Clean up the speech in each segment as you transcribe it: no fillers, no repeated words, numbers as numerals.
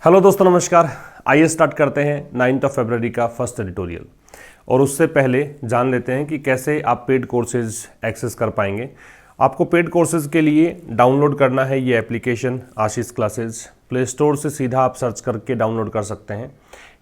Hello दोस्तों, नमस्कार। आइए स्टार्ट करते हैं 9 फरवरी का फर्स्ट एडिटोरियल। और उससे पहले जान लेते हैं कि कैसे आप पेड कोर्सेज एक्सेस कर पाएंगे। आपको पेड कोर्सेज के लिए डाउनलोड करना है ये एप्लीकेशन आशीष क्लासेज। प्ले स्टोर से सीधा आप सर्च करके डाउनलोड कर सकते हैं,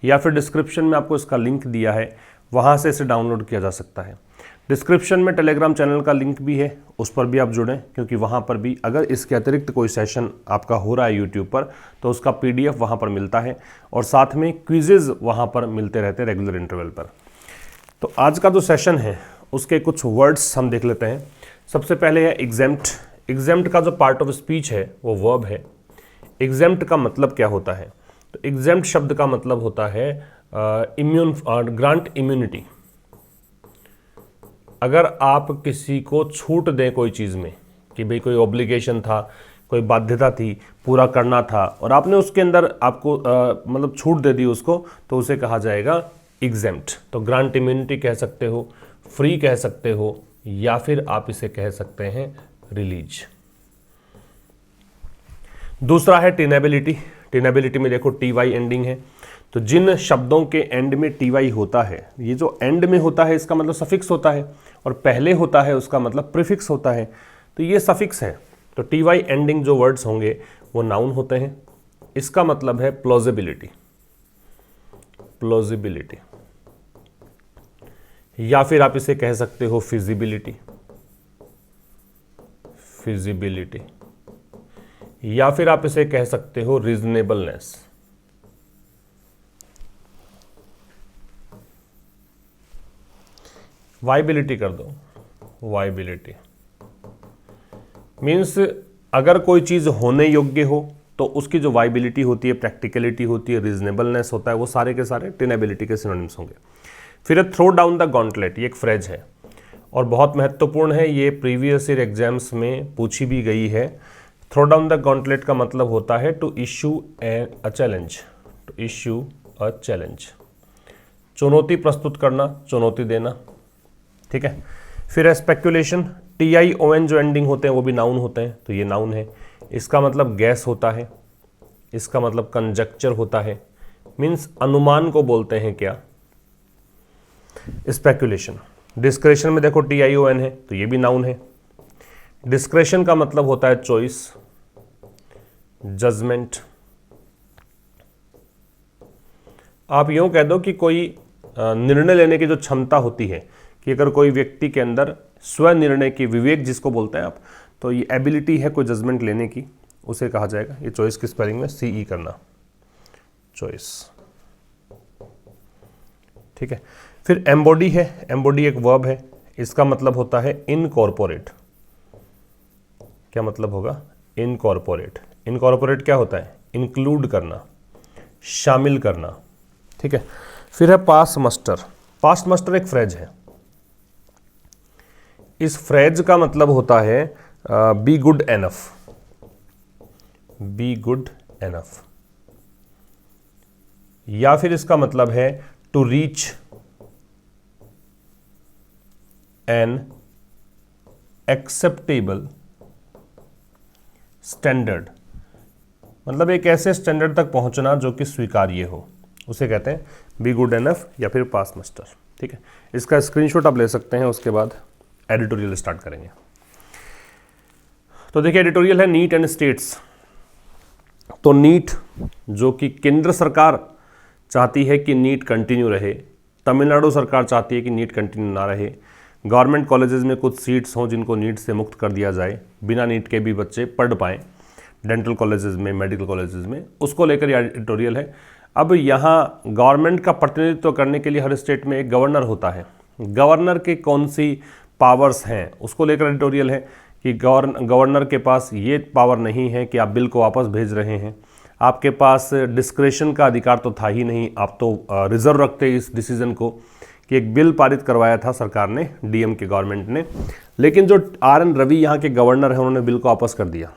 या फिर डिस्क्रिप्शन में आपको इसका लिंक दिया है, वहाँ से इसे डाउनलोड किया जा सकता है। डिस्क्रिप्शन में टेलीग्राम चैनल का लिंक भी है, उस पर भी आप जुड़ें, क्योंकि वहाँ पर भी अगर इसके अतिरिक्त कोई सेशन आपका हो रहा है यूट्यूब पर तो उसका PDF वहाँ पर मिलता है, और साथ में क्विजेज़ वहाँ पर मिलते रहते हैं रेगुलर इंटरवल पर। तो आज का जो सेशन है उसके कुछ वर्ड्स हम देख लेते हैं। सबसे पहले है एग्जेम्प्ट। एग्जेम्प्ट का जो पार्ट ऑफ स्पीच है वो वर्ब है। एग्जेम्प्ट का मतलब क्या होता है? तो एग्जेम्प्ट शब्द का मतलब होता है ग्रांट इम्यूनिटी। अगर आप किसी को छूट दें कोई चीज़ में, कि भाई कोई ऑब्लिगेशन था, कोई बाध्यता थी, पूरा करना था, और आपने उसके अंदर आपको मतलब छूट दे दी उसको, तो उसे कहा जाएगा एग्जेम्प्ट। तो ग्रांट इम्यूनिटी कह सकते हो, फ्री कह सकते हो, या फिर आप इसे कह सकते हैं रिलीज। दूसरा है टेनेबिलिटी। टेनेबिलिटी में देखो TY एंडिंग है, तो जिन शब्दों के एंड में TY होता है, ये जो एंड में होता है इसका मतलब सफिक्स होता है, और पहले होता है उसका मतलब प्रीफिक्स होता है, तो ये सफिक्स है। तो TY एंडिंग जो वर्ड्स होंगे वो नाउन होते हैं। इसका मतलब है प्लॉजिबिलिटी। प्लॉजिबिलिटी, या फिर आप इसे कह सकते हो फिजिबिलिटी। फिजिबिलिटी, या फिर आप इसे कह सकते हो रीजनेबलनेस। वाइबिलिटी कर दो। वाइबिलिटी मीन्स अगर कोई चीज़ होने योग्य हो तो उसकी जो वाइबिलिटी होती है, प्रैक्टिकलिटी होती है, रीजनेबलनेस होता है, वो सारे के सारे टेनेबिलिटी के सिनोनिम्स होंगे। फिर थ्रो डाउन द गॉन्टलेट, ये एक फ्रेज है और बहुत महत्वपूर्ण है। ये प्रीवियस ईयर एग्जाम्स में पूछी भी गई है। थ्रो डाउन द गॉन्टलेट का मतलब होता है to issue a challenge. To issue a challenge, चुनौती प्रस्तुत करना, चुनौती देना। ठीक है। फिर है स्पेक्यूलेशन। TION जो एंडिंग होते हैं वो भी नाउन होते हैं, तो ये नाउन है। इसका मतलब गैस होता है, इसका मतलब कंजक्चर होता है, मीन्स अनुमान को बोलते हैं क्या, स्पेक्यूलेशन। डिस्क्रेशन में देखो TION है, तो ये भी नाउन है। डिस्क्रेशन का मतलब होता है चॉइस, जजमेंट। आप यूं कह दो कि कोई निर्णय लेने की जो क्षमता होती है, कि अगर कोई व्यक्ति के अंदर स्वनिर्णय की, विवेक जिसको बोलते हैं आप, तो ये एबिलिटी है कोई जजमेंट लेने की, उसे कहा जाएगा। ये चॉइस की स्पेलिंग में CE करना, चॉइस। ठीक है। फिर एम्बॉडी है। एम्बॉडी एक वर्ब है, इसका मतलब होता है इनकॉर्पोरेट। क्या मतलब होगा? इनकॉर्पोरेट। इनकॉर्पोरेट क्या होता है? इंक्लूड करना, शामिल करना। ठीक है। फिर है पास मस्टर। पास्ट मस्टर एक फ्रेज है। इस फ्रेज का मतलब होता है be good enough. Be good enough, या फिर इसका मतलब है to reach an acceptable standard. मतलब एक ऐसे स्टैंडर्ड तक पहुंचना जो कि स्वीकार्य हो, उसे कहते हैं बी गुड एनफ या फिर पास मस्टर। ठीक है। इसका स्क्रीनशॉट आप ले सकते हैं, उसके बाद एडिटोरियल स्टार्ट करेंगे। तो देखिए, एडिटोरियल है नीट एंड स्टेट्स। तो नीट, जो कि केंद्र सरकार चाहती है कि नीट कंटिन्यू रहे, तमिलनाडु सरकार चाहती है कि नीट कंटिन्यू ना रहे। गवर्नमेंट कॉलेजेस में कुछ सीट्स हों जिनको नीट से मुक्त कर दिया जाए, बिना नीट के भी बच्चे पढ़ पाएँ डेंटल कॉलेजेस में, मेडिकल कॉलेजेस में, उसको लेकर यह एडिटोरियल है। अब यहाँ गवर्नमेंट का प्रतिनिधित्व करने के लिए हर स्टेट में एक गवर्नर होता है। गवर्नर के कौन सी पावर्स हैं उसको लेकर एडिटोरियल है कि गवर्नर के पास ये पावर नहीं है कि आप बिल को वापस भेज रहे हैं। आपके पास डिस्क्रेशन का अधिकार तो था ही नहीं, आप तो रिजर्व रखते इस डिसीजन को कि एक बिल पारित करवाया था सरकार ने, DM के गवर्नमेंट ने, लेकिन जो RN रवि यहाँ के गवर्नर हैं उन्होंने बिल को वापस कर दिया।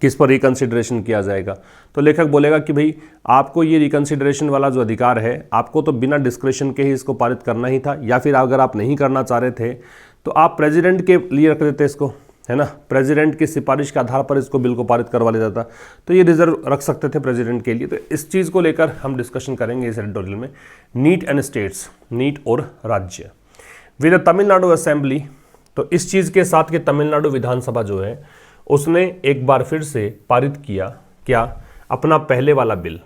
किस पर रिकन्सिडरेशन किया जाएगा? तो लेखक बोलेगा कि भाई आपको ये रिकन्सिडरेशन वाला जो अधिकार है, आपको तो बिना डिस्क्रेशन के ही इसको पारित करना ही था, या फिर अगर आप नहीं करना चाह रहे थे तो आप प्रेसिडेंट के लिए रख देते इसको, है ना, प्रेसिडेंट की सिफारिश के आधार पर इसको बिल को पारित करवा लिया जाता, तो ये रिजर्व रख सकते थे प्रेसिडेंट के लिए। तो इस चीज़ को लेकर हम डिस्कशन करेंगे इस एडिटोरियल में। नीट एंड स्टेट्स, नीट और राज्य विद द तमिलनाडु असेंबली। तो इस चीज़ के साथ कि तमिलनाडु विधानसभा जो है उसने एक बार फिर से पारित किया क्या, अपना पहले वाला बिल।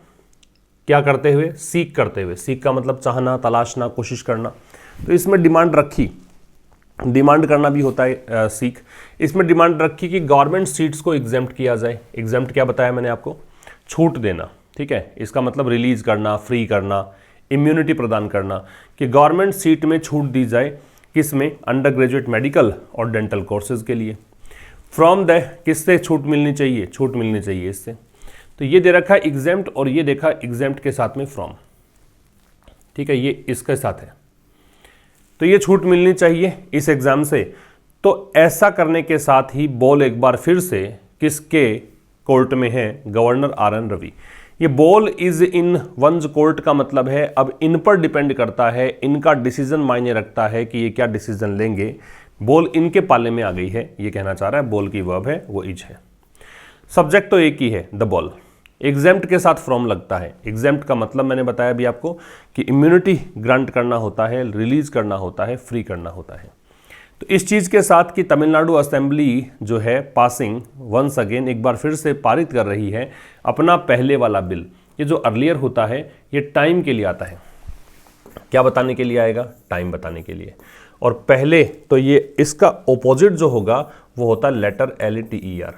क्या करते हुए, सीक करते हुए, सीक का मतलब चाहना, तलाशना, कोशिश करना। तो इसमें डिमांड रखी, डिमांड करना भी होता है सीख। इसमें डिमांड रखी कि गवर्नमेंट सीट्स को एग्जेम्प्ट किया जाए। एग्जेम्प्ट क्या बताया मैंने आपको, छूट देना, ठीक है। इसका मतलब रिलीज करना, फ्री करना, इम्यूनिटी प्रदान करना, कि गवर्नमेंट सीट में छूट दी जाए, किसमें, अंडर ग्रेजुएट मेडिकल और डेंटल कोर्सेज के लिए। फ्रॉम द, किससे छूट मिलनी चाहिए, छूट मिलनी चाहिए इससे। तो ये दे रखा है एग्जेम्प्ट और ये देखा एग्जेम्प्ट के साथ में फ्रॉम, ठीक है, ये इसके साथ है। तो ये छूट मिलनी चाहिए इस एग्जाम से। तो ऐसा करने के साथ ही बॉल एक बार फिर से किसके कोर्ट में है, गवर्नर RN रवि। ये ball is in one's court का मतलब है अब इन पर डिपेंड करता है, इनका डिसीजन मायने रखता है कि ये क्या डिसीजन लेंगे। बॉल इनके पाले में आ गई है, ये कहना चाह रहा है। बॉल की वर्ब है वो इज है। सब्जेक्ट तो एक ही है, द बॉल। एग्जेम्प्ट के साथ फ्रॉम लगता है। एग्जेम्प्ट का मतलब मैंने बताया अभी आपको कि इम्यूनिटी ग्रांट करना होता है, रिलीज करना होता है, फ्री करना होता है। तो इस चीज़ के साथ कि तमिलनाडु असेंबली जो है पासिंग वंस अगेन, एक बार फिर से पारित कर रही है अपना पहले वाला बिल। ये जो अर्लियर होता है ये टाइम के लिए आता है। क्या बताने के लिए आएगा, टाइम बताने के लिए। और पहले तो ये इसका ऑपोजिट जो होगा वो होता है लेटर LATER।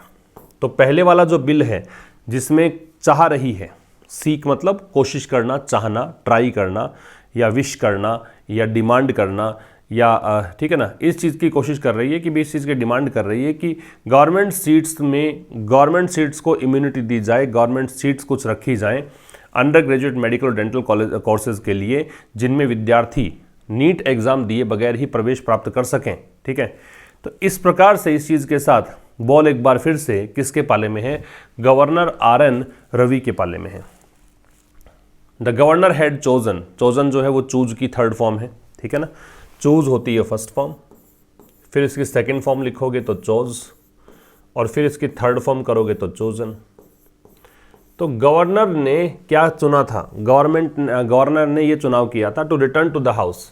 तो पहले वाला जो बिल है जिसमें चाह रही है, सीक मतलब कोशिश करना, चाहना, ट्राई करना, या विश करना, या डिमांड करना, या ठीक है ना, इस चीज़ की कोशिश कर रही है कि भी इस चीज़ की डिमांड कर रही है कि गवर्नमेंट सीट्स में, गवर्नमेंट सीट्स को इम्यूनिटी दी जाए, गवर्नमेंट सीट्स कुछ रखी जाएं अंडर ग्रेजुएट मेडिकल और डेंटल कॉलेज कोर्सेज के लिए, जिनमें विद्यार्थी नीट एग्ज़ाम दिए बगैर ही प्रवेश प्राप्त कर सकें, ठीक है। तो इस प्रकार से इस चीज़ के साथ बॉल एक बार फिर से किसके पाले में है, गवर्नर RN रवि के पाले में है। The governor had chosen, chosen जो है वो चूज की थर्ड फॉर्म है, ठीक है ना। चूज होती है फर्स्ट फॉर्म, फिर इसकी सेकंड फॉर्म लिखोगे तो चोज, और फिर इसकी थर्ड फॉर्म करोगे तो चोजन। तो गवर्नर ने क्या चुना था, गवर्नर ने ये चुनाव किया था to return to the house,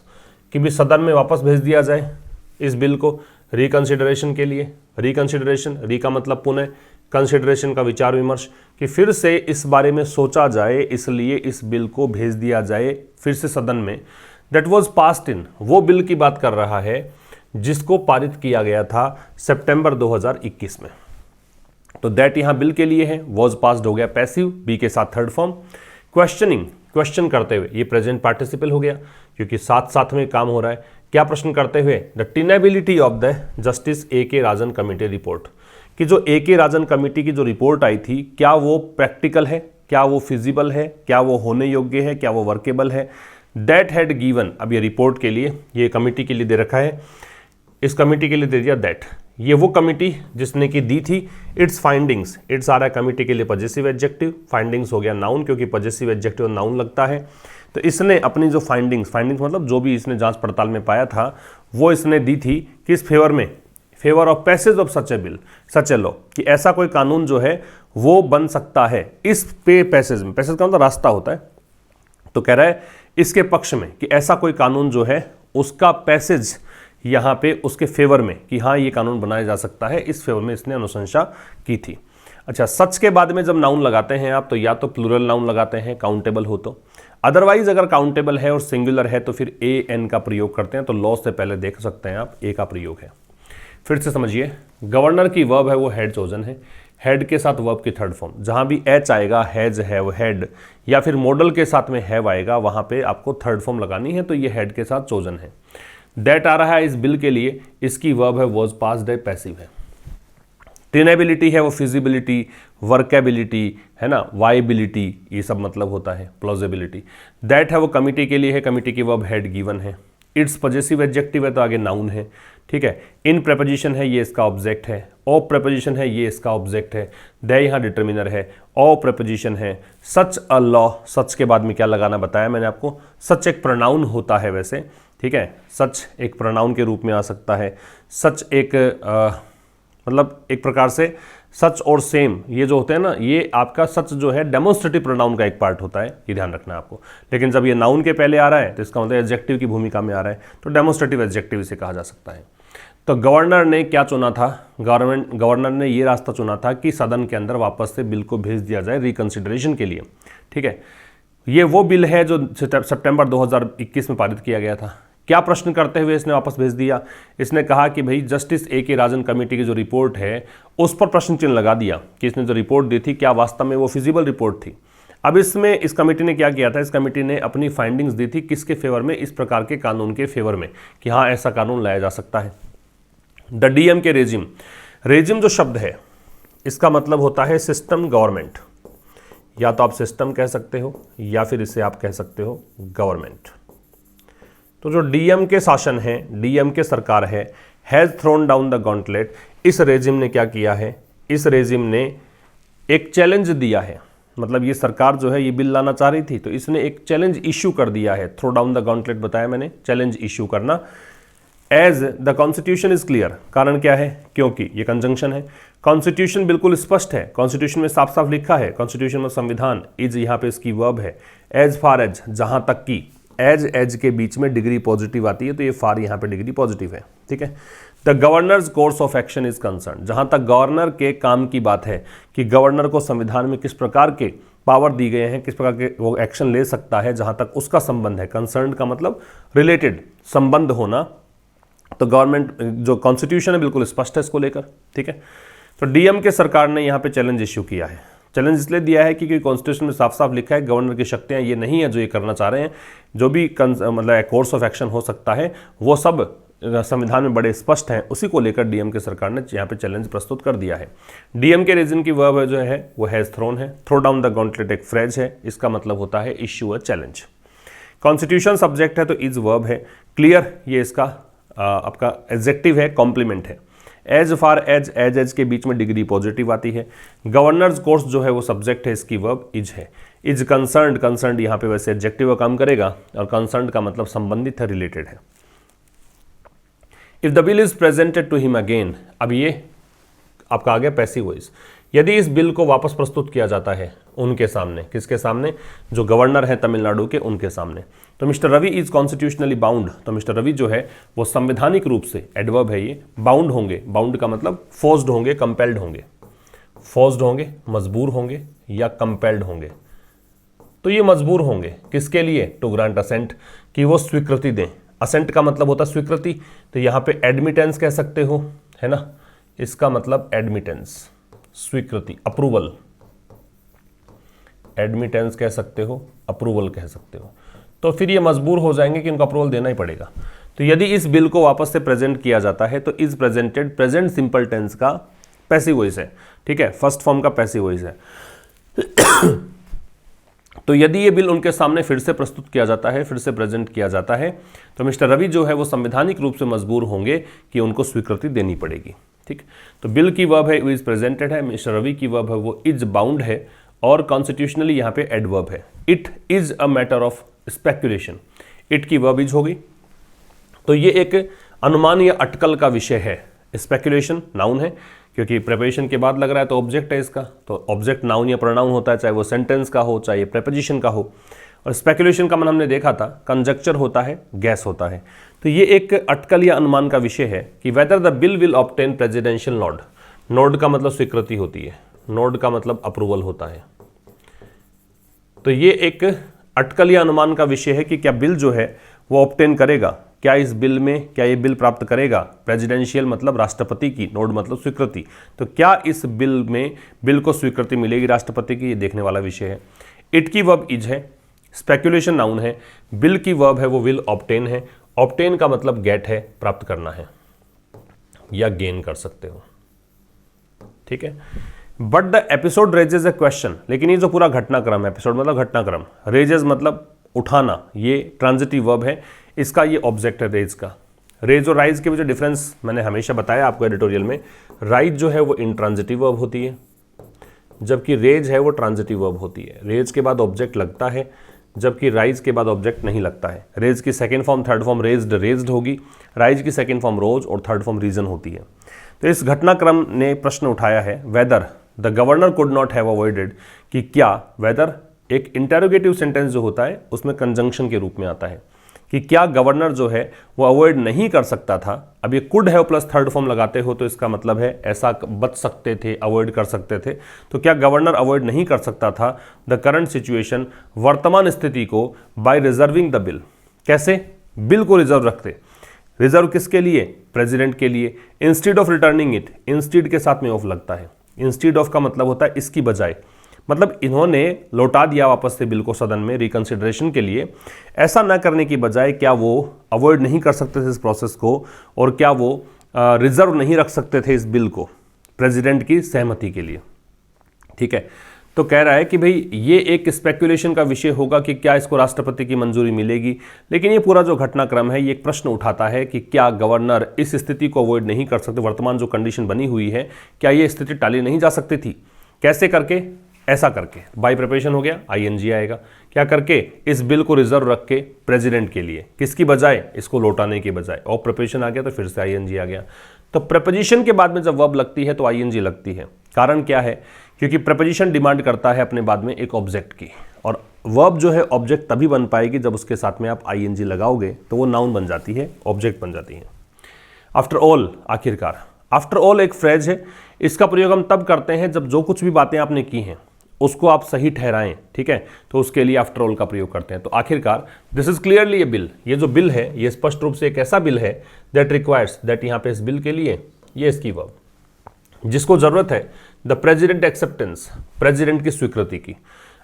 कि भी सदन में वापस भेज दिया जाए इस बिल को रिकंसिडरेशन के लिए। रिकंसिडरेशन, री का मतलब पुनः, कंसिडरेशन का विचार विमर्श, कि फिर से इस बारे में सोचा जाए, इसलिए इस बिल को भेज दिया जाए फिर से सदन में। दैट वॉज पास्ड इन, वो बिल की बात कर रहा है जिसको पारित किया गया था सितंबर 2021 में। तो दैट यहां बिल के लिए है, वॉज पास्ड हो गया पैसिव, बी के साथ थर्ड फॉर्म। क्वेश्चनिंग, क्वेश्चन करते हुए, ये प्रेजेंट पार्टिसिपल हो गया क्योंकि साथ साथ में काम हो रहा है। क्या प्रश्न करते हुए, the tenability of the justice AK Rajan committee report, कि जो AK राजन कमेटी की जो रिपोर्ट आई थी क्या वो प्रैक्टिकल है, क्या वो फिजिबल है, क्या वो होने योग्य है, क्या वो वर्केबल है। दैट हैड गिवन, अब ये रिपोर्ट के लिए, ये कमेटी के लिए दे रखा है, इस कमेटी के लिए दे दिया दैट। ये वो कमेटी जिसने की दी थी इट्स फाइंडिंग्स, इट्स आ रहा है कमेटी के लिए पॉजिटिव एडजेक्टिव, फाइंडिंग्स हो गया नाउन क्योंकि पॉजिटिव एडजेक्टिव नाउन लगता है। तो इसने अपनी जो फाइंडिंग्स मतलब जो भी इसने जांच पड़ताल में पाया था वो इसने दी थी किस फेवर में, favour of passage of such A bill, such a law, कि ऐसा कोई कानून जो है वो बन सकता है इस पे पैसेज में। पैसेज का मतलब रास्ता होता है। तो कह रहा है इसके पक्ष में कि ऐसा कोई कानून जो है उसका पैसेज यहाँ पे उसके फेवर में, कि हाँ ये कानून बनाया जा सकता है, इस फेवर में इसने अनुशंसा की थी। अच्छा, सच के बाद में जब नाउन लगाते हैं आप तो या तो प्लूरल नाउन लगाते हैं काउंटेबल हो तो, अदरवाइज अगर काउंटेबल है और सिंगुलर है तो फिर AN का प्रयोग करते हैं। तो लॉ से पहले देख सकते हैं आप A का प्रयोग है। फिर से समझिए, गवर्नर की वर्ब है वो हैड चोजन है, हेड के साथ वर्ब की थर्ड फॉर्म, जहां भी H आएगा, हैज, हैव, हेड, या फिर मॉडल के साथ में हैव आएगा वहां पे आपको थर्ड फॉर्म लगानी है। तो ये हेड के साथ चोजन है। दैट आ रहा है इस बिल के लिए, इसकी वर्ब है वॉज पास्ड है, पैसिव है। टेनेबिलिटी है वो फिजिबिलिटी, वर्केबिलिटी है ना, वाइबिलिटी, ये सब मतलब होता है, प्लॉजिबिलिटी। दैट है वो कमिटी के लिए है, कमिटी की वर्ब हैड गिवन है। इट्स पॉजेसिव एडजेक्टिव है तो आगे नाउन है, ठीक है। इन प्रेपोजिशन है ये इसका ऑब्जेक्ट है, ऑफ प्रेपोजिशन है ये इसका ऑब्जेक्ट है, दे यहाँ डिटर्मिनर है, ऑफ प्रेपोजिशन है। सच अ लॉ, सच के बाद में क्या लगाना बताया मैंने आपको, सच एक प्रोनाउन होता है वैसे, ठीक है। सच एक प्रोनाउन के रूप में आ सकता है। सच एक मतलब एक प्रकार से सच और सेम ये जो होते हैं ना, ये आपका सच जो है डेमोन्स्ट्रेटिव प्रोनाउन का एक पार्ट होता है, ये ध्यान रखना है आपको। लेकिन जब ये नाउन के पहले आ रहा है तो इसका मतलब एडजेक्टिव की भूमिका में आ रहा है, तो डेमोन्स्ट्रेटिव एडजेक्टिव इसे कहा जा सकता है। तो गवर्नर ने क्या चुना था, गवर्नर ने ये रास्ता चुना था कि सदन के अंदर वापस से बिल को भेज दिया जाए रिकंसिडरेशन के लिए। ठीक है, ये वो बिल है जो सितंबर 2021 में पारित किया गया था। क्या प्रश्न करते हुए इसने वापस भेज दिया, इसने कहा कि भाई जस्टिस A.K. राजन कमेटी की जो रिपोर्ट है उस पर प्रश्न चिन्ह लगा दिया कि इसने जो रिपोर्ट दी थी क्या वास्तव में वो फिजिबल रिपोर्ट थी। अब इसमें इस कमेटी ने क्या किया था, इस कमेटी ने अपनी फाइंडिंग्स दी थी किसके फेवर में, इस प्रकार के कानून के फेवर में कि हाँ ऐसा कानून लाया जा सकता है। द डीएम के रेजिम, रेजिम जो शब्द है इसका मतलब होता है सिस्टम, गवर्नमेंट। या तो आप सिस्टम कह सकते हो या फिर इसे आप कह सकते हो गवर्नमेंट। तो जो डीएम के शासन है, डीएम के सरकार है, has thrown down the gauntlet, इस रेजिम ने क्या किया है, इस रेजिम ने एक चैलेंज दिया है। मतलब ये सरकार जो है ये बिल लाना चाह रही थी तो इसने एक चैलेंज इश्यू कर दिया है। थ्रो डाउन द गॉन्टलेट बताया मैंने, चैलेंज इश्यू करना। As the constitution is clear, कारण क्या है, क्योंकि ये कंजंक्शन है। कॉन्स्टिट्यूशन बिल्कुल स्पष्ट है, कॉन्स्टिट्यूशन में साफ साफ लिखा है, कॉन्स्टिट्यूशन में संविधान, इज यहाँ पे इसकी वर्ब है। एज फार एज, जहाँ तक की, एज के बीच में डिग्री पॉजिटिव आती है तो ये फार यहाँ पे डिग्री पॉजिटिव है। ठीक है, the governors course of action is concern, जहाँ तक गवर्नर के काम की बात है कि गवर्नर को संविधान में किस प्रकार के पावर दी गए हैं, किस प्रकार के वो एक्शन ले सकता है, जहाँ तक उसका संबंध है। कंसर्न का मतलब रिलेटेड, संबंध होना। तो गवर्नमेंट जो कॉन्स्टिट्यूशन है बिल्कुल स्पष्ट है इसको लेकर। ठीक है, तो डीएम के सरकार ने यहाँ पे चैलेंज इश्यू किया है। चैलेंज इसलिए दिया है क्योंकि कॉन्स्टिट्यूशन में साफ साफ लिखा है गवर्नर की शक्तियाँ ये नहीं है जो ये करना चाह रहे हैं। जो भी मतलब कोर्स ऑफ एक्शन हो सकता है वो सब संविधान में बड़े स्पष्ट हैं, उसी को लेकर डीएम के सरकार ने यहाँ पे चैलेंज प्रस्तुत कर दिया है। डीएम के रीजन की वर्ब जो है वो हैज थ्रोन है। थ्रो डाउन द गॉन्टलेट एक फ्रेज है, इसका मतलब होता है issue a challenge. Constitution subject है तो इज वर्ब है। क्लियर ये इसका आपका एडजेक्टिव है, कॉम्प्लीमेंट है। एज फार एज के बीच में डिग्री पॉजिटिव आती है। गवर्नर्स कोर्स जो है वो सब्जेक्ट है, इसकी वर्ब इज है। इज कंसर्न्ड, कंसर्न्ड यहाँ पे वैसे एडजेक्टिव का काम करेगा और कंसर्न्ड का मतलब संबंधित है, रिलेटेड है। If the bill is presented to him again, अब ये आपका आ गया पैसिव वॉइस। यदि इस बिल को वापस प्रस्तुत किया जाता है उनके सामने, किसके सामने, जो गवर्नर हैं तमिलनाडु के, उनके सामने, तो mister Ravi is constitutionally bound, तो मिस्टर रवि जो है वो संवैधानिक रूप से, एडवर्ब है ये, बाउंड होंगे। बाउंड का मतलब फोर्स्ड होंगे, कंपेल्ड होंगे। फोर्स्ड होंगे, मजबूर होंगे या कंपेल्ड होंगे। तो ये मजबूर होंगे किसके लिए, टू ग्रांट असेंट, कि वो स्वीकृति दें। असेंट का मतलब होता है स्वीकृति, तो यहाँ पे एडमिटेंस कह सकते हो, है ना, इसका मतलब एडमिटेंस, स्वीकृति, अप्रूवल। एडमिटेंस कह सकते हो, अप्रूवल कह सकते हो। तो फिर ये मजबूर हो जाएंगे कि उनको अप्रूवल देना ही पड़ेगा। तो यदि इस बिल को वापस से प्रेजेंट किया जाता है तो is presented present simple tense का पैसिव वॉइस है। ठीक है, फर्स्ट फॉर्म का पैसिव वॉइस है। तो यदि ये बिल उनके सामने फिर से प्रस्तुत किया जाता है, फिर से प्रेजेंट किया जाता है, तो मिस्टर रवि जो है वो संवैधानिक रूप से मजबूर होंगे कि उनको स्वीकृति देनी पड़ेगी। ठीक, तो बिल की वर्ब है वो इज प्रेजेंटेड है, मिस्टर रवि की वर्ब है वो इज बाउंड है, और कॉन्स्टिट्यूशनली यहाँ पे एडवर्ब है। It is a matter of speculation, it की वर्ब इज होगी। तो ये एक अनुमान या अटकल का विषय है। स्पेक्यूलेशन नाउन है क्योंकि प्रेपोजिशन के बाद लग रहा है तो ऑब्जेक्ट है इसका, तो ऑब्जेक्ट नाउन या प्रोनाउन होता है, चाहे वो सेंटेंस का हो चाहे प्रेपोजिशन का हो। और स्पेक्यूलेशन का मन हमने देखा था, कंजक्चर होता है, गैस होता है। तो ये एक अटकल या अनुमान का विषय है कि whether the bill will obtain presidential node. Node का मतलब स्वीकृति होती है, नोड का मतलब अप्रूवल होता है। तो ये एक अटकल या अनुमान का विषय है कि क्या बिल जो है वो ऑब्टेन करेगा, क्या इस बिल में, क्या ये बिल प्राप्त करेगा, प्रेसिडेंशियल मतलब राष्ट्रपति की, नोड मतलब स्वीकृति, तो क्या इस बिल में बिल को स्वीकृति मिलेगी राष्ट्रपति की, ये देखने वाला विषय है। इट की वर्ब इज है, स्पेक्यूलेशन नाउन है, बिल की वर्ब है वो विल ऑब्टेन है। ऑब्टेन का मतलब गेट है, प्राप्त करना है या गेन कर सकते हो। ठीक है, but the episode raises a question, लेकिन ये जो पूरा घटनाक्रम है, एपिसोड मतलब घटनाक्रम, रेजेज मतलब उठाना, ये ट्रांजिटिव वर्ब है, इसका ये ऑब्जेक्ट है रेज का। रेज और राइज के बीच डिफरेंस मैंने हमेशा बताया आपको एडिटोरियल में। राइज जो है वो इंट्रांजिटिव वर्ब होती है, जबकि रेज है वो ट्रांजिटिव वर्ब होती है। रेज के बाद ऑब्जेक्ट लगता है, जबकि राइज के बाद ऑब्जेक्ट नहीं लगता है। रेज की second form, third form raised, raised होगी। राइज की सेकेंड फॉर्म रोज और थर्ड फॉर्म रीजन होती है। तो इस घटनाक्रम ने प्रश्न उठाया है whether the governor could not have avoided, कि क्या वेदर एक इंटेरोगेटिव सेंटेंस जो होता है उसमें कंजंक्शन के रूप में आता है, कि क्या गवर्नर जो है वो अवॉइड नहीं कर सकता था। अब ये could have plus third form लगाते हो तो इसका मतलब है ऐसा बच सकते थे, अवॉइड कर सकते थे। तो क्या गवर्नर अवॉइड नहीं कर सकता था द करंट सिचुएशन, वर्तमान स्थिति को, बाय रिजर्विंग द बिल, कैसे बिल को रिजर्व रखते। रिजर्व किसके लिए, प्रेसिडेंट के लिए। Instead of returning it, instead के साथ में ऑफ लगता है। इंस्टीड ऑफ का मतलब होता है इसकी बजाय, मतलब इन्होंने लौटा दिया वापस से बिल को सदन में रिकंसिडरेशन के लिए। ऐसा ना करने की बजाय क्या वो अवॉइड नहीं कर सकते थे इस प्रोसेस को, और क्या वो रिजर्व नहीं रख सकते थे इस बिल को प्रेसिडेंट की सहमति के लिए। ठीक है, तो कह रहा है कि भाई ये एक स्पेकुलेशन का विषय होगा कि क्या इसको राष्ट्रपति की मंजूरी मिलेगी, लेकिन ये पूरा जो घटनाक्रम है ये एक प्रश्न उठाता है कि क्या गवर्नर इस स्थिति को अवॉइड नहीं कर सकते। वर्तमान जो कंडीशन बनी हुई है क्या ये स्थिति टाली नहीं जा सकती थी, कैसे करके, ऐसा करके, बाय प्रिपरेशन हो गया, आईएनजी आएगा, क्या करके, इस बिल को रिजर्व रख के प्रेसिडेंट के लिए, किसकी बजाय, इसको लौटाने की बजाय। और प्रिपरेशन आ गया तो फिर से आईएनजी आ गया। तो प्रपोजिशन के बाद में जब वर्ब लगती है तो आईएनजी लगती है। कारण क्या है, क्योंकि प्रपोजिशन डिमांड करता है अपने बाद में एक ऑब्जेक्ट की, और वर्ब जो है ऑब्जेक्ट तभी बन पाएगी जब उसके साथ में आप आईएनजी लगाओगे तो वो नाउन बन जाती है, ऑब्जेक्ट बन जाती है। आफ्टर ऑल, आखिरकार। आफ्टर ऑल एक फ्रेज है, इसका प्रयोग हम तब करते हैं जब जो कुछ भी बातें आपने की हैं उसको आप सही ठहराएं, ठीक है, तो उसके लिए आफ्टर ऑल का प्रयोग करते हैं। तो आखिरकार this is clearly A bill, ये जो बिल है ये स्पष्ट रूप से एक ऐसा बिल है दैट रिक्वायर्स, दैट यहाँ पे इस बिल के लिए ये इसकी वर्ब, जिसको जरूरत है द प्रेसिडेंट एक्सेप्टेंस, प्रेसिडेंट की स्वीकृति की।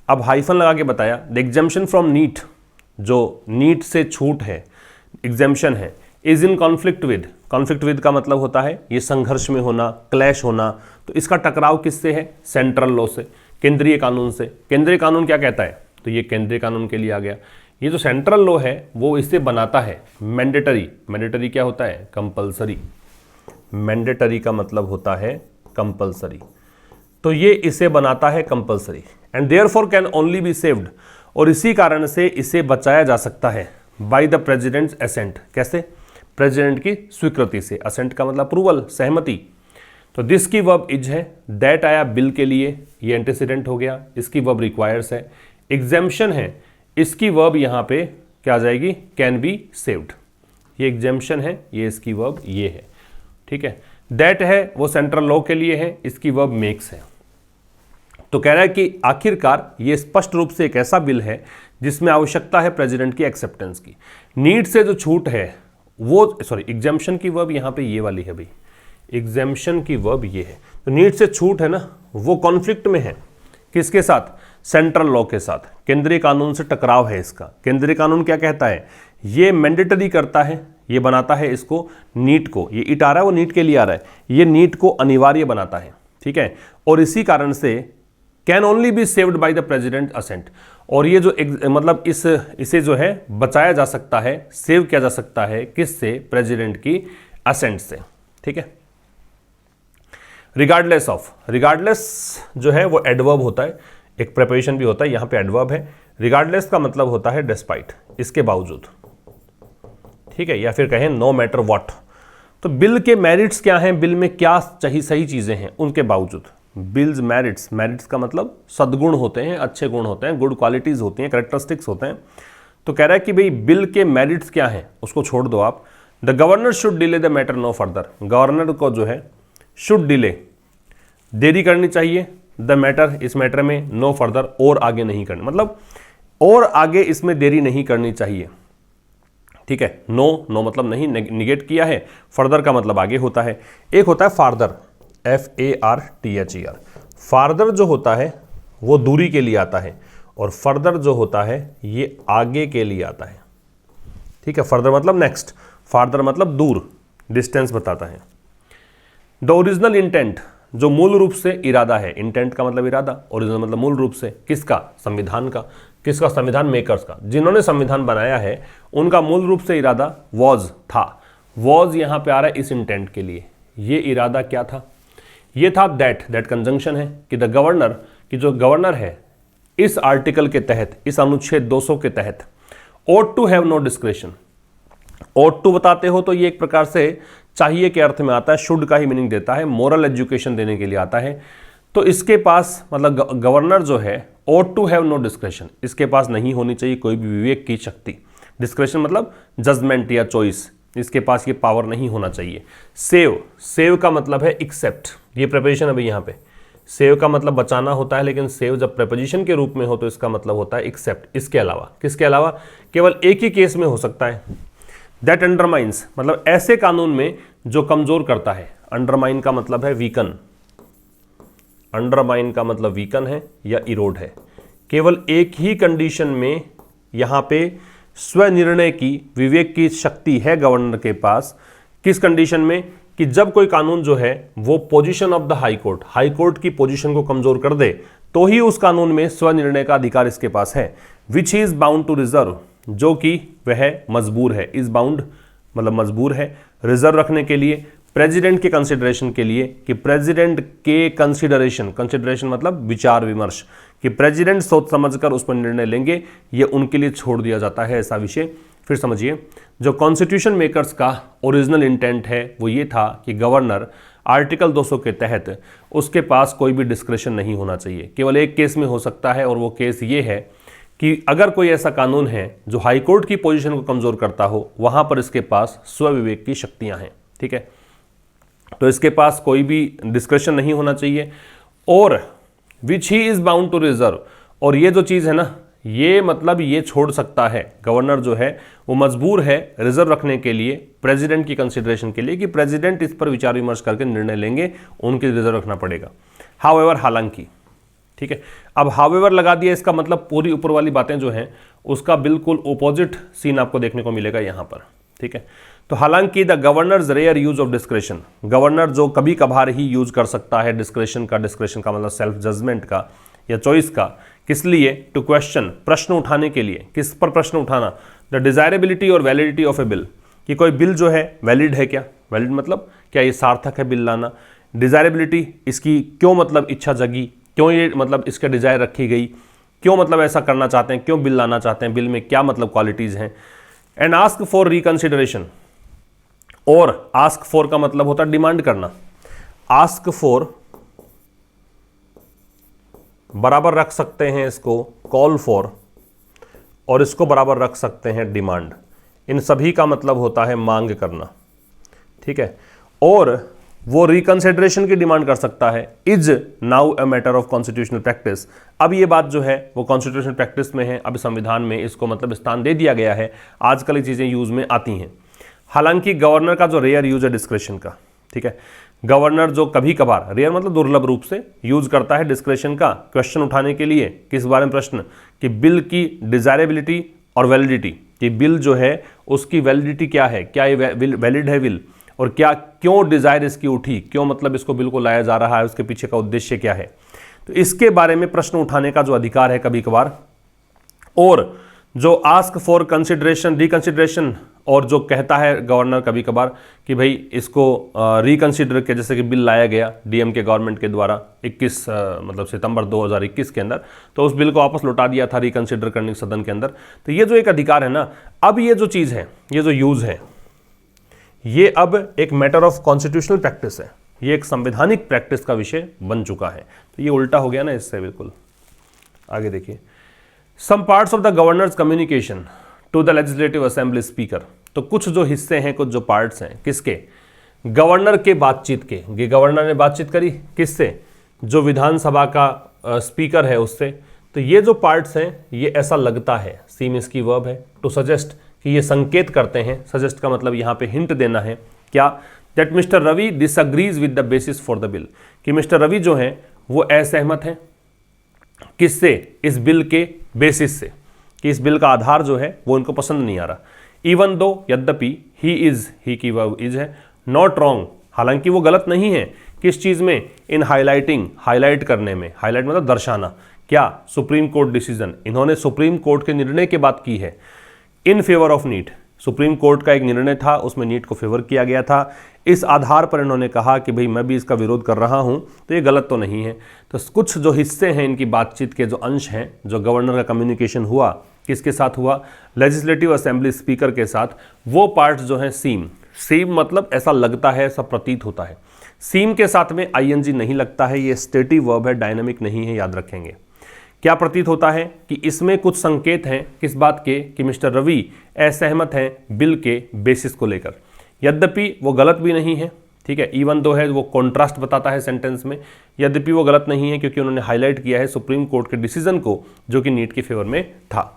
अब हाइफन लगा के बताया द एग्जेम्पशन फ्रॉम नीट, जो नीट से छूट है, एग्जेम्पशन है, is in conflict with, conflict with का मतलब होता है ये संघर्ष में होना, क्लैश होना। तो इसका टकराव किससे है, सेंट्रल लॉ से, केंद्रीय कानून से। केंद्रीय कानून क्या कहता है, तो ये केंद्रीय कानून के लिए आ गया। ये जो सेंट्रल लॉ है वो इसे बनाता है मैंडेटरी, मैंडेटरी क्या होता है, कंपलसरी, मैंडेटरी का मतलब होता है कंपलसरी, तो ये इसे बनाता है compulsory. And therefore can only be saved, और इसी कारण से इसे बचाया जा सकता है बाय द प्रेसिडेंट्स असेंट, कैसे, प्रेसिडेंट की स्वीकृति से। असेंट का मतलब अप्रूवल, सहमति। तो दिस की वर्ब इज है, दैट आया बिल के लिए, ये एंटीसीडेंट हो गया, इसकी वर्ब रिक्वायर्स है। एग्जेम्पशन है, इसकी वर्ब यहाँ पे क्या आ जाएगी, कैन बी सेव्ड, ये एग्जेम्पशन है, ये इसकी वर्ब ये है, ठीक है। दैट है वो सेंट्रल लॉ के लिए है, इसकी वर्ब मेक्स है। तो कह रहा है कि आखिरकार ये स्पष्ट रूप से एक ऐसा बिल है जिसमें आवश्यकता है प्रेसिडेंट की एक्सेप्टेंस की। नीड से जो छूट है वो, सॉरी, एग्जेम्पशन की वर्ब यहाँ पे ये वाली है भाई, एग्जेम्पशन की वर्ब ये है। तो नीड से छूट है ना, वो कॉन्फ्लिक्ट में है, किसके साथ, सेंट्रल लॉ के साथ, केंद्रीय कानून से टकराव है इसका। केंद्रीय कानून क्या कहता है, ये मैंडेटरी करता है, ये बनाता है इसको, नीट को, ये इट आ रहा है वो नीट के लिए आ रहा है, ये नीट को अनिवार्य बनाता है, ठीक है। और इसी कारण से can only be saved by the president assent, और ये जो मतलब इसे जो है बचाया जा सकता है, सेव किया जा सकता है, किससे, प्रेसिडेंट की असेंट से, ठीक है। रिगार्डलेस ऑफ, रिगार्डलेस जो है वो एडवर्ब होता है, एक प्रिपोजिशन भी होता है, यहाँ पे एडवर्ब है। रिगार्डलेस का मतलब होता है डिस्पाइट, इसके बावजूद, ठीक है, या फिर कहें नो मैटर व्हाट। तो बिल के मेरिट्स क्या हैं, बिल में क्या सही चीजें हैं, उनके बावजूद। बिल्स मेरिट्स, मेरिट्स का मतलब सद्गुण होते हैं, अच्छे गुण होते हैं, गुड क्वालिटीज होती हैं, कैरेक्टरिस्टिक्स होते हैं। तो कह रहा है कि भाई बिल के मेरिट्स क्या हैं उसको छोड़ दो आप। The governor should delay the matter no further, governor को जो है शुड डिले, देरी करनी चाहिए, द मैटर, इस मैटर में, नो फर्दर, और आगे नहीं करनी, मतलब और आगे इसमें देरी नहीं करनी चाहिए, ठीक है। नो, नो मतलब नहीं, निगेट किया है, फर्दर का मतलब आगे होता है। एक होता है फार्दर, FARTHER, फार्दर जो होता है वो दूरी के लिए आता है, और फर्दर जो होता है ये आगे के लिए आता है, ठीक है। फर्दर मतलब नेक्स्ट, फार्दर मतलब दूर, डिस्टेंस बताता है। द ओरिजिनल इंटेंट, जो मूल रूप से इरादा है, इंटेंट का मतलब इरादा, ओरिजिनल मतलब मूल रूप से, किसका, संविधान का, किसका, संविधान मेकर्स का, जिन्होंने संविधान बनाया है उनका मूल रूप से इरादा वॉज था। वॉज यहां पे आ रहा है इस इंटेंट के लिए। ये इरादा क्या था, ये था दैट कंजंक्शन है कि द गवर्नर, कि जो गवर्नर है इस आर्टिकल के तहत, इस अनुच्छेद 200 के तहत, ought to have no discretion. ought to बताते हो तो ये एक प्रकार से चाहिए के अर्थ में आता है, शुड का ही मीनिंग देता है, मोरल एजुकेशन देने के लिए आता है। तो इसके पास मतलब गवर्नर जो है ought to have no discretion, इसके पास नहीं होनी चाहिए कोई भी विवेक की शक्ति। डिस्क्रेशन मतलब जजमेंट या चॉइस, इसके पास ये पावर नहीं होना चाहिए। सेव, सेव का मतलब है एक्सेप्ट, ये प्रेपोजिशन अभी यहाँ पे, सेव का मतलब बचाना होता है, लेकिन सेव जब प्रेपोजिशन के रूप में हो तो इसका मतलब होता है एक्सेप्ट। इसके अलावा, किसके अलावा, केवल एक ही केस में हो सकता है। दैट अंडरमाइंस मतलब ऐसे कानून में जो कमजोर करता है, अंडरमाइन का मतलब है वीकन, अंडरमाइन का मतलब वीकन है या इरोड है। केवल एक ही कंडीशन में यहां पे स्वनिर्णय की, विवेक की शक्ति है गवर्नर के पास। किस कंडीशन में, कि जब कोई कानून जो है वो position of the high court, high court की पोजीशन को कमजोर कर दे, तो ही उस कानून में स्वनिर्णय का अधिकार इसके पास है। Which is bound to reserve, जो कि वह मजबूर है, इज बाउंड मतलब मजबूर है, रिजर्व रखने के लिए, प्रेसिडेंट के कंसिडरेशन के लिए, कि प्रेसिडेंट के कंसिडरेशन, कंसिडरेशन मतलब विचार विमर्श, कि प्रेसिडेंट सोच समझकर उस पर निर्णय लेंगे, ये उनके लिए छोड़ दिया जाता है ऐसा विषय। फिर समझिए, जो कॉन्स्टिट्यूशन मेकर्स का ओरिजिनल इंटेंट है वो ये था कि गवर्नर आर्टिकल 200 के तहत उसके पास कोई भी डिस्क्रेशन नहीं होना चाहिए, केवल एक केस में हो सकता है, और वो केस ये है कि अगर कोई ऐसा कानून है जो हाईकोर्ट की पोजीशन को कमजोर करता हो, वहां पर इसके पास स्वविवेक की शक्तियां हैं। ठीक है, तो इसके पास कोई भी डिस्क्रेशन नहीं होना चाहिए। और which he is bound to reserve, और ये जो चीज़ है ना, ये मतलब ये छोड़ सकता है, गवर्नर जो है वो मजबूर है रिजर्व रखने के लिए, प्रेसिडेंट की कंसिडरेशन के लिए, कि प्रेसिडेंट इस पर विचार विमर्श करके निर्णय लेंगे, उनके रिजर्व रखना पड़ेगा। हाउएवर, हालांकि, ठीक है। अब हाउएवर लगा दिया, इसका मतलब पूरी ऊपर वाली बातें जो हैं उसका बिल्कुल ऑपोजिट सीन आपको देखने को मिलेगा यहाँ पर। ठीक है, तो हालांकि the governor's rare use of discretion, governor जो कभी कभार ही यूज कर सकता है डिस्क्रेशन का, डिस्क्रेशन का मतलब सेल्फ जजमेंट का या चॉइस का, किस लिए, टू क्वेश्चन, प्रश्न उठाने के लिए। किस पर प्रश्न उठाना, द डिजायरेबिलिटी और वैलिडिटी ऑफ ए बिल, कि कोई बिल जो है वैलिड है क्या, वैलिड मतलब क्या ये सार्थक है बिल लाना, डिजायरेबिलिटी इसकी क्यों मतलब इच्छा जगी, क्यों ये मतलब इसका डिजायर रखी गई, क्यों मतलब ऐसा करना चाहते हैं, क्यों बिल लाना चाहते हैं, बिल में क्या मतलब क्वालिटीज़ हैं। एंड आस्क फॉर रिकन्सिडरेशन, और आस्क फॉर का मतलब होता है डिमांड करना, आस्क फॉर बराबर रख सकते हैं इसको कॉल फॉर, और इसको बराबर रख सकते हैं डिमांड, इन सभी का मतलब होता है मांग करना। ठीक है, और वो रिकंसिडरेशन की डिमांड कर सकता है, is now a matter of constitutional practice. अब ये बात जो है वो कॉन्स्टिट्यूशनल प्रैक्टिस में है, अब संविधान में इसको मतलब स्थान दे दिया गया है, आजकल ये चीज़ें यूज में आती हैं। हालांकि गवर्नर का जो रेयर यूज है डिस्क्रेशन का, ठीक है, गवर्नर जो कभी कभार, रेयर मतलब दुर्लभ रूप से यूज करता है डिस्क्रेशन का क्वेश्चन उठाने के लिए, किस बारे में प्रश्न, कि बिल की डिजायरेबिलिटी और वैलिडिटी, कि बिल जो है उसकी वैलिडिटी क्या है, क्या ये वैलिड है बिल, और क्या क्यों डिजायर इसकी उठी, क्यों मतलब इसको बिल को लाया जा रहा है, उसके पीछे का उद्देश्य क्या है, तो इसके बारे में प्रश्न उठाने का जो अधिकार है कभी कभार। और जो आस्क फॉर कंसिडरेशन, रिकंसिडरेशन, और जो कहता है गवर्नर कभी कभार कि भाई इसको रिकंसिडर के, जैसे कि बिल लाया गया डीएम के गवर्नमेंट के द्वारा 21 मतलब सितंबर 2021 के अंदर, तो उस बिल को वापस लौटा दिया था रिकंसिडर करने के सदन के अंदर। तो ये जो एक अधिकार है ना, अब ये जो चीज़ है, ये जो यूज है, ये अब एक मैटर ऑफ कॉन्स्टिट्यूशनल प्रैक्टिस है, ये एक संवैधानिक प्रैक्टिस का विषय बन चुका है। तो ये उल्टा हो गया ना इससे बिल्कुल। आगे देखिए, some parts of the governor's communication to the legislative assembly speaker, तो कुछ जो हिस्से हैं, कुछ जो पार्ट्स हैं, किसके, गवर्नर के बातचीत के, गवर्नर ने बातचीत करी किससे, जो विधानसभा का स्पीकर है उससे। तो ये जो पार्ट्स हैं, ये ऐसा लगता है, सीम इसकी वर्ब है, टू सजेस्ट, कि ये संकेत करते हैं, सजेस्ट का मतलब यहाँ पे हिंट देना है, क्या, that mister Ravi disagrees with the basis for the bill, कि मिस्टर रवि जो है वो असहमत हैं किससे, इस बिल के बेसिस से, कि इस बिल का आधार जो है वो इनको पसंद नहीं आ रहा। इवन दो, यद्यपि, ही इज, ही की वर्ब इज है, नॉट रॉन्ग, हालांकि वो गलत नहीं है, किस चीज़ में, इन हाईलाइटिंग, हाईलाइट करने में, हाईलाइट मतलब दर्शाना, क्या, सुप्रीम कोर्ट डिसीजन, इन्होंने सुप्रीम कोर्ट के निर्णय की बात की है, in favour of NEET, supreme court का एक निर्णय था, उसमें नीट को फेवर किया गया था, इस आधार पर इन्होंने कहा कि भाई मैं भी इसका विरोध कर रहा हूं, तो ये गलत तो नहीं है। तो कुछ जो हिस्से हैं इनकी बातचीत के, जो अंश हैं, जो गवर्नर का कम्युनिकेशन हुआ, किसके साथ हुआ, लेजिस्लेटिव असेंबली स्पीकर के साथ, वो पार्ट्स जो हैं सीम, सीम मतलब ऐसा लगता है, ऐसा प्रतीत होता है। सीम के साथ में आईएनजी नहीं लगता है, ये स्टेटिव वर्ब है, डायनामिक नहीं है, याद रखेंगे। क्या प्रतीत होता है कि इसमें कुछ संकेत हैं किस बात के कि मिस्टर रवि असहमत हैं बिल के बेसिस को लेकर। यद्यपि वो गलत भी नहीं है, ठीक है, इवन दो है वो कॉन्ट्रास्ट बताता है सेंटेंस में, यद्यपि वो गलत नहीं है क्योंकि उन्होंने हाईलाइट किया है सुप्रीम कोर्ट के डिसीजन को जो कि नीट के फेवर में था।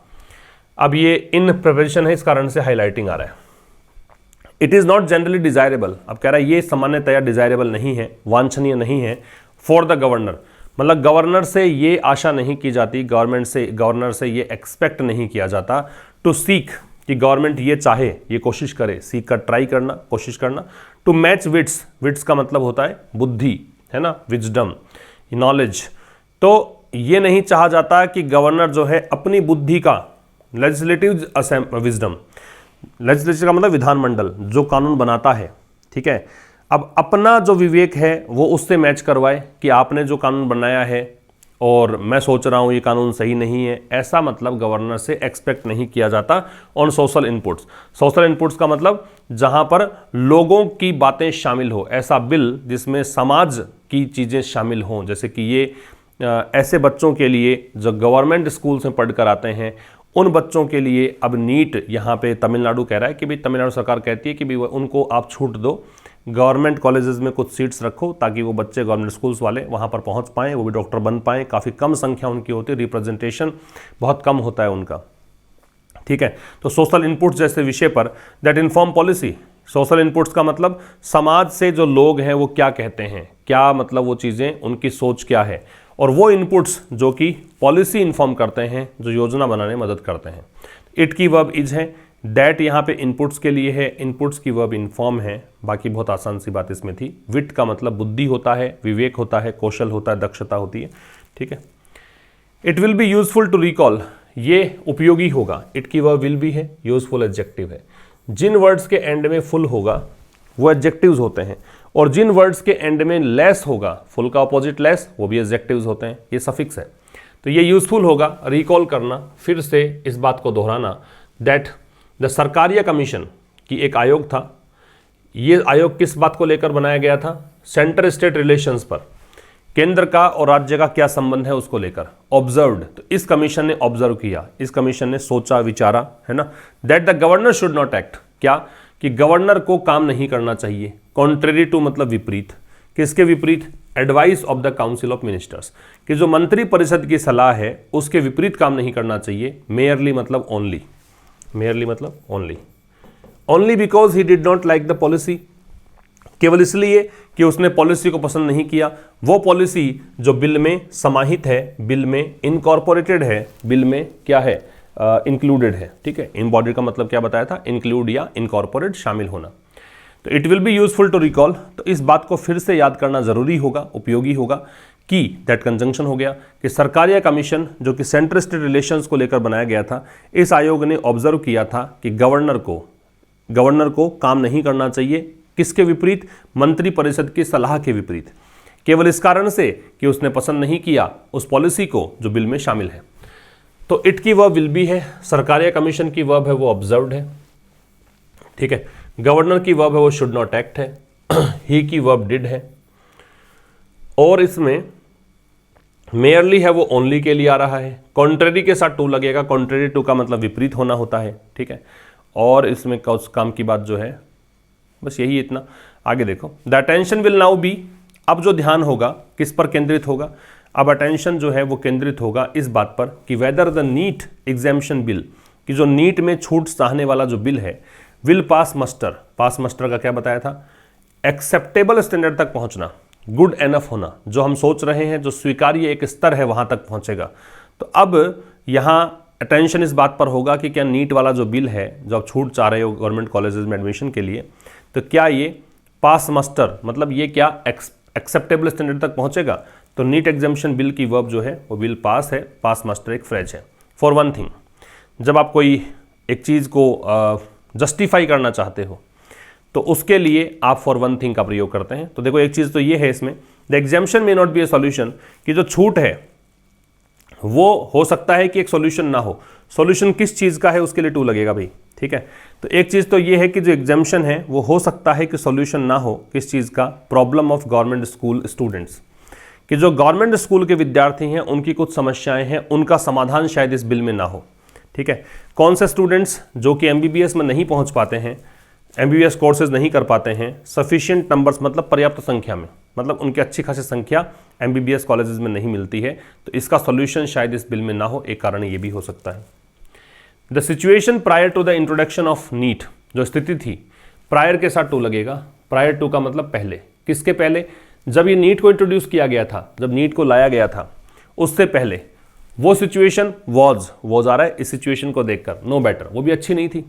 अब ये इन प्रिपरेशन है, इस कारण से हाईलाइटिंग आ रहा है। It is not generally desirable, अब कह रहा है ये सामान्यतया डिजायरेबल नहीं है, वांछनीय नहीं है फॉर द गवर्नर, मतलब गवर्नर से ये आशा नहीं की जाती, गवर्नर से ये एक्सपेक्ट नहीं किया जाता टू सीक, कि गवर्नमेंट ये चाहे, ये कोशिश करे, सीक का ट्राई करना, कोशिश करना, टू मैच विट्स, विट्स का मतलब होता है बुद्धि, है ना, विजडम, नॉलेज। तो ये नहीं चाहा जाता कि गवर्नर जो है अपनी बुद्धि का, लेजिस्लेटिव विजडम, लेजिस्लेचर का मतलब विधानमंडल जो कानून बनाता है, ठीक है, अब अपना जो विवेक है वो उससे मैच करवाए कि आपने जो कानून बनाया है और मैं सोच रहा हूँ ये कानून सही नहीं है, ऐसा मतलब गवर्नर से एक्सपेक्ट नहीं किया जाता on social inputs. Social inputs का मतलब जहाँ पर लोगों की बातें शामिल हो, ऐसा बिल जिसमें समाज की चीज़ें शामिल हों, जैसे कि ये ऐसे बच्चों के लिए जो गवर्नमेंट स्कूल्स में पढ़कर आते हैं, उन बच्चों के लिए अब नीट यहाँ पे तमिलनाडु कह रहा है कि भाई, तमिलनाडु सरकार कहती है कि भाई उनको आप छूट दो, गवर्नमेंट कॉलेजेस में कुछ सीट्स रखो ताकि वो बच्चे गवर्नमेंट स्कूल्स वाले वहाँ पर पहुँच पाएँ, वो भी डॉक्टर बन पाएँ। काफ़ी कम संख्या उनकी होती है, रिप्रेजेंटेशन बहुत कम होता है उनका, ठीक है। तो सोशल इनपुट्स जैसे विषय पर that inform policy, social inputs का मतलब समाज से जो लोग हैं वो क्या कहते हैं, क्या मतलब वो चीज़ें, उनकी सोच क्या है, और वो इनपुट्स जो कि पॉलिसी इन्फॉर्म करते हैं, जो योजना बनाने में मदद करते हैं। इट की वर्ब इज है, दैट यहाँ पे इनपुट्स के लिए है, इनपुट्स की वर्ब इन्फॉर्म है, बाकी बहुत आसान सी बात इसमें थी। विट का मतलब बुद्धि होता है, विवेक होता है, कौशल होता है, दक्षता होती है, ठीक है। It will be useful to recall, ये उपयोगी होगा, इट की वर्ब विल भी है, यूजफुल एडजेक्टिव है। जिन वर्ड्स के एंड में फुल होगा वो एडजेक्टिव्स होते हैं, और जिन वर्ड्स के एंड में लेस होगा, फुल का अपोजिट लेस, वो भी एडजेक्टिव्स होते हैं, ये सफिक्स है। तो ये यूजफुल होगा, रिकॉल करना, फिर से इस बात को दोहराना, दैट द सरकारिया कमीशन की एक आयोग था, ये आयोग किस बात को लेकर बनाया गया था, सेंटर स्टेट रिलेशंस पर, केंद्र का और राज्य का क्या संबंध है उसको लेकर। ऑब्जर्व्ड, तो इस कमीशन ने ऑब्जर्व किया, इस कमीशन ने सोचा विचारा, है ना, that the governor should not act, क्या कि गवर्नर को काम नहीं करना चाहिए, कॉन्ट्रेरी टू मतलब विपरीत, किसके विपरीत, advice of the council of ministers, कि जो मंत्री परिषद की सलाह है उसके विपरीत काम नहीं करना चाहिए। मेयरली मतलब ओनली, मेयरली मतलब only, only because he did not like the policy, केवल इसलिए कि उसने पॉलिसी को पसंद नहीं किया, वो पॉलिसी जो बिल में समाहित है, बिल में इनकॉर्पोरेटेड है, बिल में क्या है, इंक्लूडेड है, ठीक है। इम्बॉडीड का मतलब क्या बताया था, इंक्लूड या इनकॉर्पोरेट, शामिल होना। तो it will be useful to recall, तो इस बात को फिर से याद करना जरूरी होगा, उपयोगी होगा कि दैट कंजंक्शन हो गया कि सरकारिया कमीशन जो कि सेंटर स्टेट रिलेशंस को लेकर बनाया गया था, इस आयोग ने ऑब्जर्व किया था कि गवर्नर को काम नहीं करना चाहिए, किसके विपरीत, मंत्री परिषद की सलाह के विपरीत, केवल इस कारण से कि उसने पसंद नहीं किया उस पॉलिसी को जो बिल में शामिल है। तो इट की वर्ब विल बी है, सरकारिया कमीशन की वर्ब है वो ऑब्जर्व्ड है, ठीक है। गवर्नर की वर्ब है वो शुड नॉट एक्ट है, ही की वर्ब डिड है, और इसमें मेयरली है वो ओनली के लिए आ रहा है, कॉन्ट्रेरी के साथ टू लगेगा, कॉन्ट्रेरी टू का मतलब विपरीत होना होता है, ठीक है। और इसमें उस काम की बात जो है बस यही, इतना। आगे देखो, the attention will now be, अब जो ध्यान होगा किस पर केंद्रित होगा, अब अटेंशन जो है वो केंद्रित होगा इस बात पर कि whether the NEET exemption bill, कि जो नीट में छूट चाहने वाला जो बिल है, will pass muster, pass muster का क्या बताया था, एक्सेप्टेबल स्टैंडर्ड तक पहुंचना, गुड एनफ होना, जो हम सोच रहे हैं जो स्वीकार्य एक स्तर है वहां तक पहुंचेगा। तो अब यहां अटेंशन इस बात पर होगा कि क्या नीट वाला जो बिल है, जो आप छूट चाह रहे हो गवर्नमेंट कॉलेजेस में एडमिशन के लिए, तो क्या ये पास मस्टर मतलब ये क्या एक्सेप्टेबल स्टैंडर्ड तक पहुंचेगा। तो नीट एग्जामिशन बिल की वर्ब जो है वो बिल पास है, पास मस्टर एक फ्रेज है। फॉर वन थिंग, जब आप कोई एक चीज़ को जस्टिफाई करना चाहते हो तो उसके लिए आप फॉर वन थिंग का प्रयोग करते हैं। तो देखो एक चीज़ तो ये है इसमें, the exemption may not be a solution, कि जो छूट है वो हो सकता है कि एक सॉल्यूशन ना हो। सॉल्यूशन किस चीज़ का है उसके लिए 2 लगेगा भाई, ठीक है। तो एक चीज़ तो ये है कि जो एग्जाम्शन है वो हो सकता है कि सॉल्यूशन ना हो किस चीज़ का, problem of government school students, कि जो गवर्नमेंट स्कूल के विद्यार्थी हैं उनकी कुछ समस्याएं हैं, उनका समाधान शायद इस बिल में ना हो, ठीक है। कौन से स्टूडेंट्स जो कि एमबीबीएस में नहीं पहुंच पाते हैं, एमबीबीएस कोर्सेज नहीं कर पाते हैं, सफिशिएंट नंबर्स मतलब पर्याप्त संख्या में, मतलब उनकी अच्छी खासी संख्या एमबीबीएस कॉलेजेस में नहीं मिलती है, तो इसका सॉल्यूशन शायद इस बिल में ना हो, एक कारण ये भी हो सकता है। The situation prior to the introduction of NEET, जो स्थिति थी प्रायर के साथ 2 लगेगा। प्रायर टू का मतलब पहले, किसके पहले, जब ये नीट को इंट्रोड्यूस किया गया था, जब नीट को लाया गया था उससे पहले वो सिचुएशन वॉज आ रहा है इस सिचुएशन को देखकर, नो बेटर, वो भी अच्छी नहीं थी,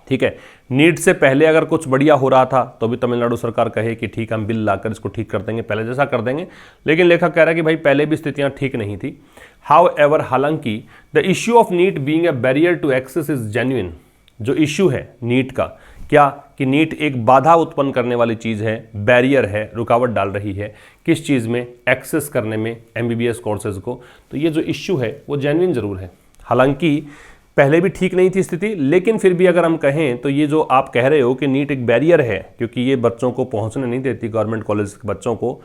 ठीक है। नीट से पहले अगर कुछ बढ़िया हो रहा था तो भी तमिलनाडु सरकार कहे कि ठीक हम बिल लाकर इसको ठीक कर देंगे, पहले जैसा कर देंगे, लेकिन लेखक कह रहा है कि भाई पहले भी स्थितियां ठीक नहीं थी। हाउएवर, हालांकि the issue of NEET being a barrier to access is genuine, जो इश्यू है नीट का, क्या कि नीट एक बाधा उत्पन्न करने वाली चीज़ है, बैरियर है, रुकावट डाल रही है किस चीज़ में, एक्सेस करने में एमबीबीएस कोर्सेज को, तो ये जो इश्यू है वो जेन्युइन जरूर है। हालांकि पहले भी ठीक नहीं थी स्थिति, लेकिन फिर भी अगर हम कहें तो ये जो आप कह रहे हो कि नीट एक बैरियर है क्योंकि ये बच्चों को पहुंचने नहीं देती, गवर्नमेंट कॉलेज के बच्चों को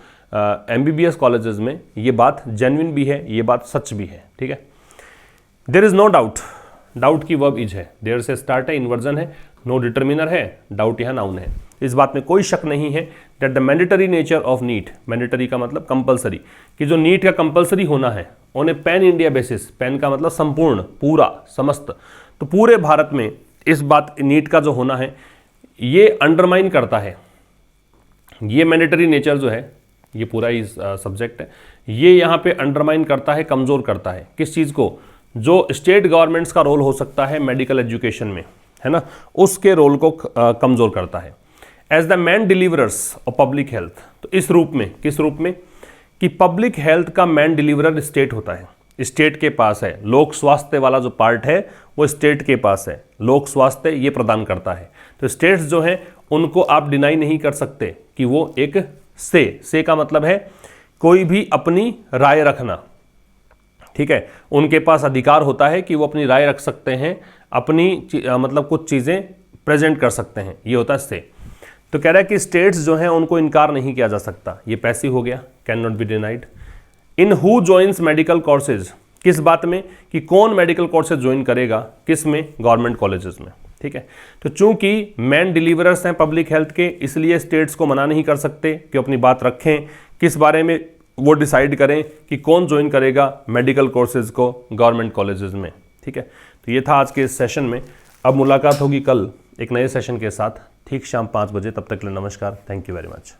एमबीबीएस कॉलेजेस में, ये बात जेन्युइन भी है, ये बात सच भी है, ठीक है। There is no doubt, doubt की वर्ब इज है, देयर से स्टार्ट है, इन्वर्जन है, नो डिटर्मिनर है, डाउट यहाँ नाउन है, इस बात में कोई शक नहीं है that the mandatory nature of NEET, mandatory का मतलब कंपलसरी, कि जो नीट का कंपलसरी होना है on A pan India basis, pan का मतलब संपूर्ण, पूरा, समस्त, तो पूरे भारत में इस बात नीट का जो होना है ये अंडरमाइन करता है, ये मैंडेटरी नेचर जो है, ये पूरा ही सब्जेक्ट है, ये यहाँ पे अंडरमाइन करता है, कमज़ोर करता है किस चीज़ को, जो स्टेट गवर्नमेंट्स का रोल हो सकता है मेडिकल एजुकेशन में, है ना, उसके रोल को कमज़ोर करता है। As the main deliverers of public health, तो इस रूप में, किस रूप में, कि पब्लिक हेल्थ का मैन डिलीवरर स्टेट होता है, स्टेट के पास है, लोक स्वास्थ्य वाला जो पार्ट है वो स्टेट के पास है, लोक स्वास्थ्य ये प्रदान करता है, तो स्टेट्स जो हैं उनको आप डिनाई नहीं कर सकते कि वो एक से का मतलब है कोई भी अपनी राय रखना, ठीक है, उनके पास अधिकार होता है कि वो अपनी राय रख सकते हैं, अपनी मतलब कुछ चीज़ें प्रेजेंट कर सकते हैं, ये होता है से। तो कह रहा है कि स्टेट्स जो हैं उनको इनकार नहीं किया जा सकता, ये पैसिव हो गया, can not be denied. In who joins medical courses, किस बात में, कि कौन मेडिकल कोर्सेज ज्वाइन करेगा, किस में, गवर्नमेंट कॉलेजेस में, ठीक है। तो चूंकि मैन डिलीवरर्स हैं पब्लिक हेल्थ के, इसलिए स्टेट्स को मना नहीं कर सकते कि अपनी बात रखें, किस बारे में वो डिसाइड करें कि कौन ज्वाइन करेगा मेडिकल कोर्सेज को गवर्नमेंट कॉलेजेस में, ठीक है। तो ये था आज के इस सेशन में। अब मुलाकात होगी कल एक नए सेशन के साथ, ठीक शाम 5 बजे, तब तक के लिए नमस्कार, थैंक यू वेरी मच।